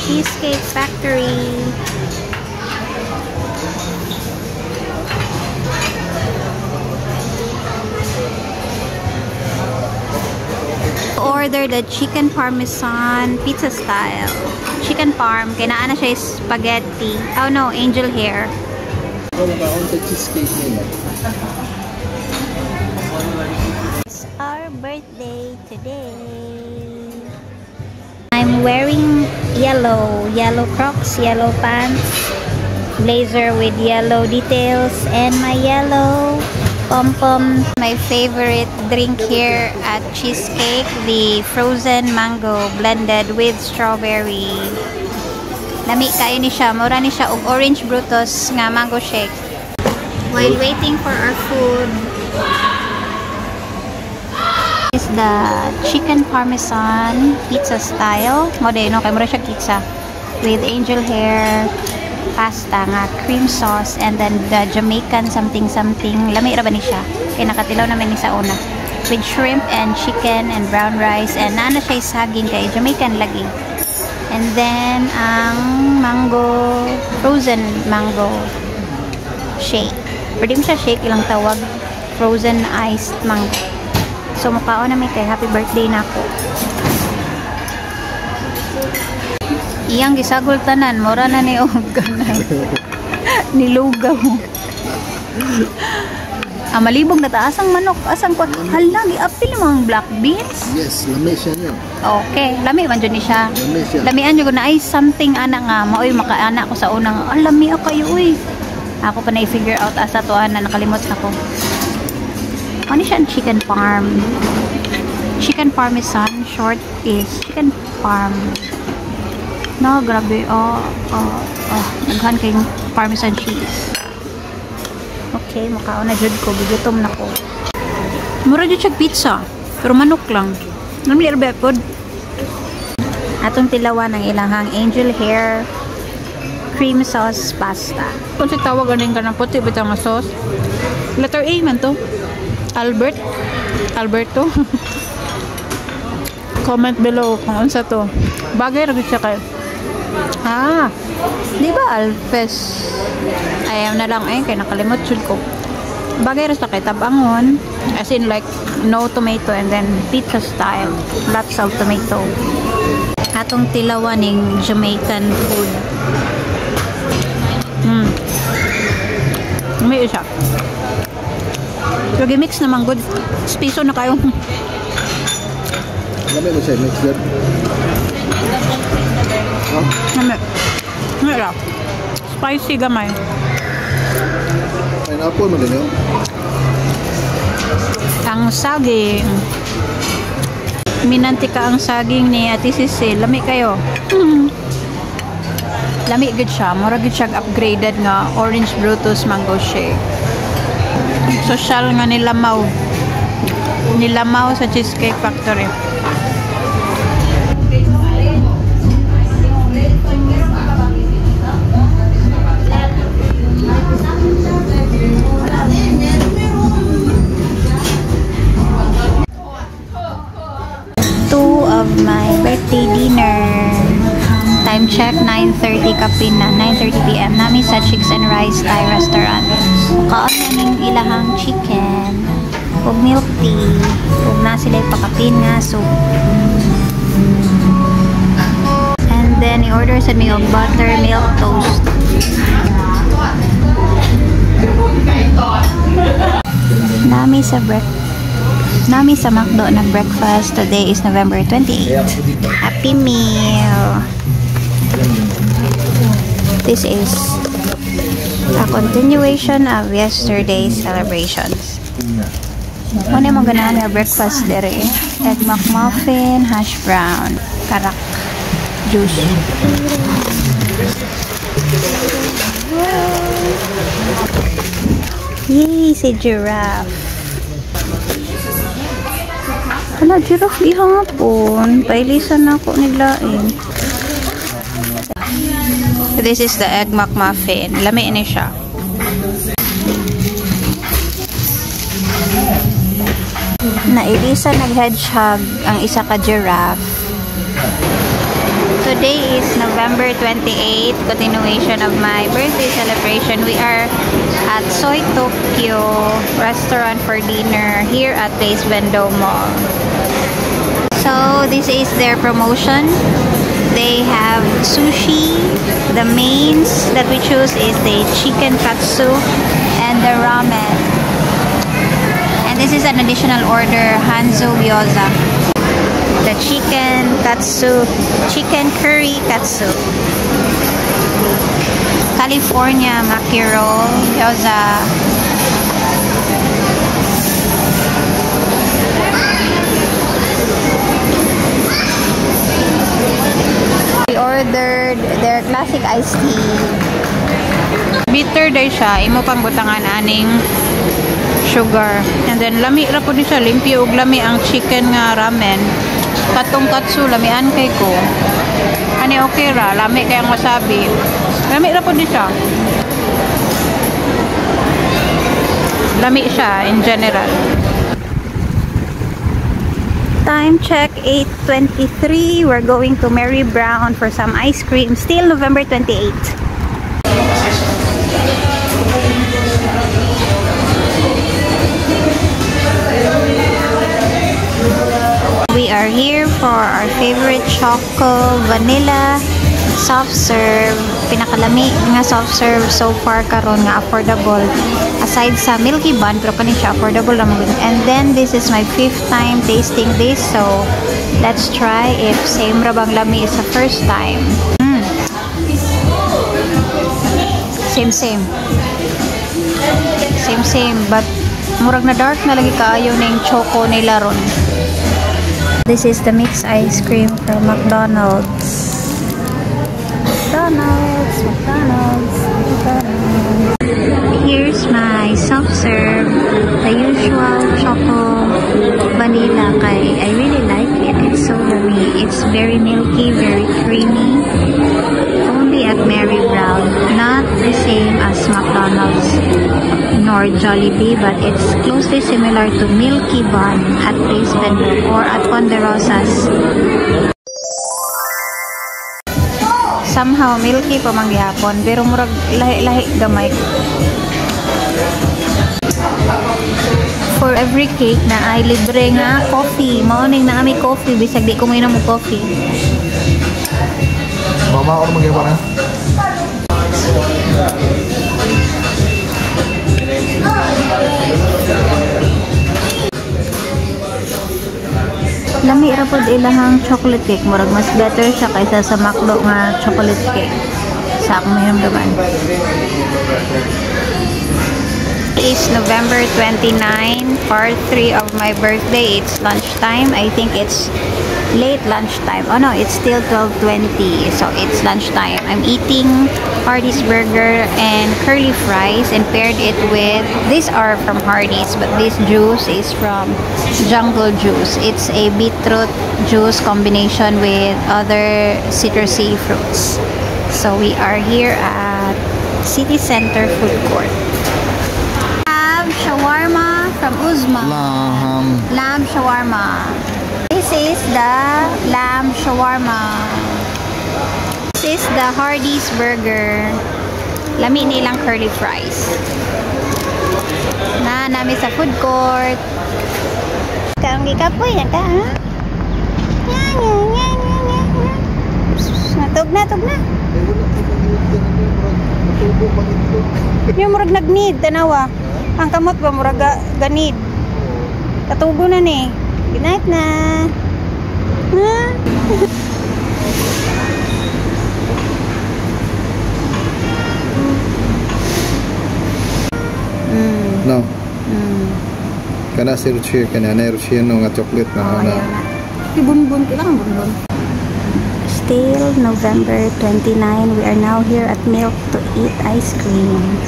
Cheesecake Factory. Order the chicken parmesan pizza style. Chicken parm. Kaya naa na siya spaghetti. Oh no, angel hair. It's our birthday today. I'm wearing yellow Crocs, yellow pants, blazer with yellow details, and my yellow pom-pom. My favorite drink here at Cheesecake, the frozen mango blended with strawberry. Lami kayo ni siya, mura ni siya og orange brutus nga mango shake. While waiting for our food, is the chicken parmesan pizza style. Modeno kay mura siya pizza with angel hair, pasta nga, cream sauce, and then the Jamaican something. Lami ra ba ni siya? Kay nakatilaw naman ni sa una. With shrimp and chicken and brown rice, and nana siya saging kay Jamaican lagi. And then ang mango, frozen mango shake. Pwede mo siya shake, ilang tawag, frozen iced mango. So mukhaon namin kay happy birthday na ako. Iyang gisagol tanan, mura na ni og nilugaw. Malibog na taas ang manok, asang ko hala giapil mo ang black beans. Yes, lami siya niya. Okay, lami man jud ni siya. Lami siya. Lamian jud na ay something ana nga maoy makaana ko sa unang lami kayo uy. Ako pa na i-figure out asa to na nakalimot na ko. Ano siya ang chicken parm? Chicken parmesan short is chicken parm. No, grabe. Naghan kayong parmesan cheese. Okay, makaon na jud ko. Bigutom na ko. Mura jud siya pizza. Pero manok lang. Namli erbe pod. Atong tilawan ang ilahang angel hair cream sauce pasta. Kung si tawag ganing ka ng puti bitang nga sauce. Letter A man to. Alberto. Comment below kung unsa to. Bagay ra gid siya kay. Di ba Alpes? Ayaw na lang kay nakalimot jud ko. Bagay ra sa kay tabangon, as in like no tomato and then pizza style, lots of tomato. Atong tilawan ning Jamaican food. May isa. Lagi mix naman good. Spiso na kayo. Lami mo siya mix good. Lami. Spicy gamay. Pineapple mo din yun. Ang saging. Minantika ang saging ni Ate Cecil. Lami kayo. Lami gud siya. Mura gud siya upgraded nga orange brutus mango shake. Social nga nilamaw. Nilamaw sa Cheesecake Factory. Of my birthday dinner. Time check 9:30 kapin na 9:30 PM nami sa Chicks and Rice Thai restaurant. Kaon naming ilahang chicken ug milk tea ug na sila pakapin nga soup. And then i-order sa me og buttermilk toast. Nami sa McDo na breakfast. Today is November 28. Happy meal! This is a continuation of yesterday's celebrations. Muna mong ganahan nga breakfast dere. Egg McMuffin, hash brown, karak, juice. Yay! Si giraffe. Hala, giraffe ihapon. Pailisan na ako niglain. This is the Egg McMuffin. Lami ni siya. Nailisan nag-hedgehog ang isa ka giraffe. Today is November 28, continuation of my birthday celebration. We are at Soy Tokyo restaurant for dinner here at Place Bendo Mall. So this is their promotion. They have sushi. The mains that we choose is the chicken katsu and the ramen. And this is an additional order, Hanzo Gyoza. The chicken katsu, chicken curry katsu. California maki roll, gyoza. We ordered their classic iced tea. Bitter day siya, imo pang butangan aning sugar. And then lami ra po di siya, limpyo ug lami ang chicken nga ramen. Katong katsu lamian kay ko. Ani okay ra, lami kay ang wasabi. Lami ra po di siya. Lami siya in general. Time check 8:23. We're going to Mary Brown for some ice cream. Still November 28. We are here for our favorite choco vanilla soft serve. Pinakalami nga soft serve so far karon nga affordable. Aside sa Milky Bun, pero kanin siya affordable naman. And then this is my 5th time tasting this, so let's try if same ra bang lami sa first time. Same, but murag na dark na lagi kaayo ning choco nila ron. This is the mixed ice cream from McDonald's. Here's my soft serve, the usual choco vanilla kay I really like it. It's so yummy. It's very milky, very creamy. Only at Mary Brown, not the same as McDonald's nor Jollibee, but it's closely similar to Milky Bun at Place Bendo or at Ponderosas. Somehow milky pa mangyapon, pero murag lahi-lahi gamay. For every cake na ay libre nga coffee. Morning na kami coffee, bisag di ko mainom mo coffee. Mama, ako mag-iba na? Lami ra pod ilahang chocolate cake, murag mas better siya kaysa sa McDo nga chocolate cake. Sa akong mahiramdaman. It's November 29, part 3 of my birthday. It's lunchtime. I think it's late lunchtime. Oh no, it's still 12:20, so it's lunchtime. I'm eating Hardee's burger and curly fries and paired it with, these are from Hardee's, but this juice is from Jungle Juice. It's a beetroot juice combination with other citrusy fruits. So we are here at City Center Food Court. Shawarma from Uzma. Lamb shawarma. This is the lamb shawarma. This is the Hardee's burger. Lami nilang curly fries. Na namin sa food court. Karong gikapoy na ka, ha? Natog na. Yung murag nag-need, tanawa. Ang kamot ba murag ganid. Katugo na ni. Good night na. Ha? No. Kana si Ruchir, kana na Ruchir no nga chocolate na na. Bunbun lang bunbun. Still November 29. We are now here at Milk to eat ice cream.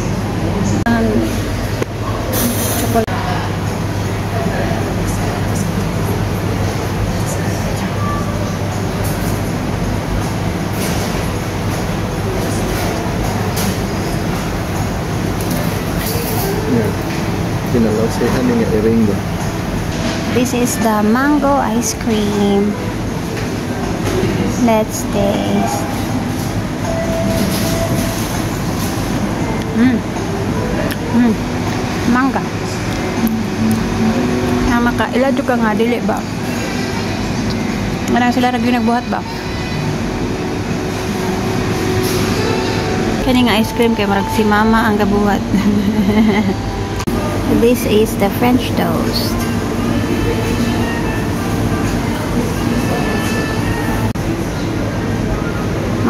This is the mango ice cream. Let's taste. Mangga. Maka ila juga nga dili ba? Anang sila nagbuhat ba? Kani nga ice cream kay marag si mama ang gabuhat. This is the French toast.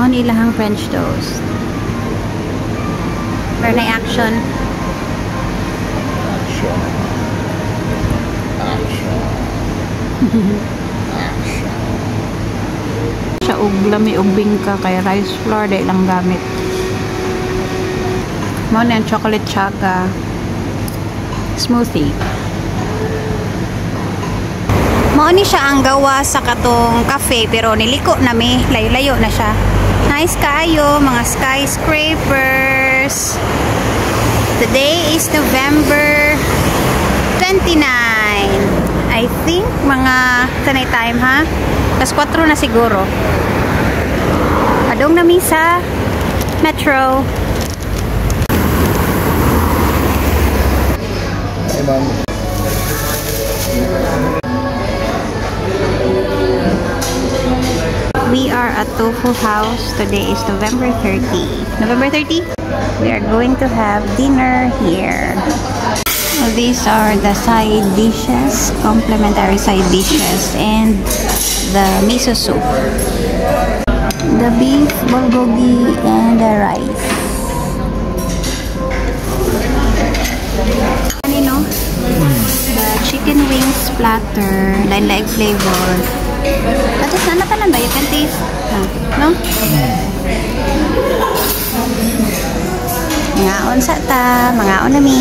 Ano ilahang French toast? Pero na action. Siya og lami og bingka kay rice flour day lang gamit. Mo na chocolate chaga smoothie. Mo ni siya ang gawa sa katong cafe pero niliko na mi, layo-layo na siya. Nice kayo mga skyscrapers. Today is November 29. I think mga sanay time ha. Plus 4 na siguro. Adong na mi sa Metro. Hey, Mom. We are at Tofu House. Today is November 30. November 30? We are going to have dinner here. These are the side dishes, complimentary side dishes, and the miso soup. The beef bulgogi and the rice. Ano? The chicken wings platter, line-leg flavor. At least na ba? You can taste. No? Ngaon sa ta, mga onami.